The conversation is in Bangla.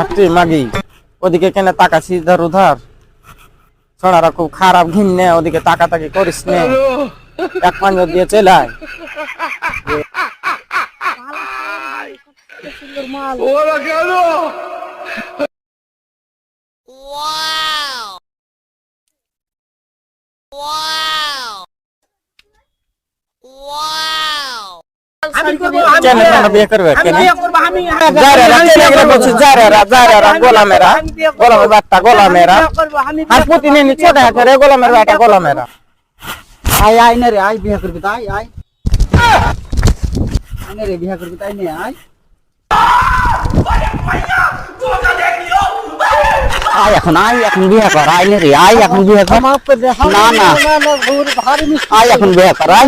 তুই মাগি ওদিকে কেন তাকাছি ধর উধার ছড়ারা খুব খারাপ ঘিন্নে ওদিকে তাকাতাকি করিস নে এক পাঞ্জ দিয়ে চলায় বিয়ে করবে গোলামেরা গোলামের বাট্টা গোলামেরা আর প্রতিদিন ছোট হাতে গোলামের বাটা গোলামেরা আয় আয় না রে আয় বিয়ে করবি তাই আয় আয় রে বিয়ে করবি তাই নে আয় আয় এখন বিয়ে কর আয় রে আয় এখন বিয়ে কর না না আয় এখন বিয়ে কর আয়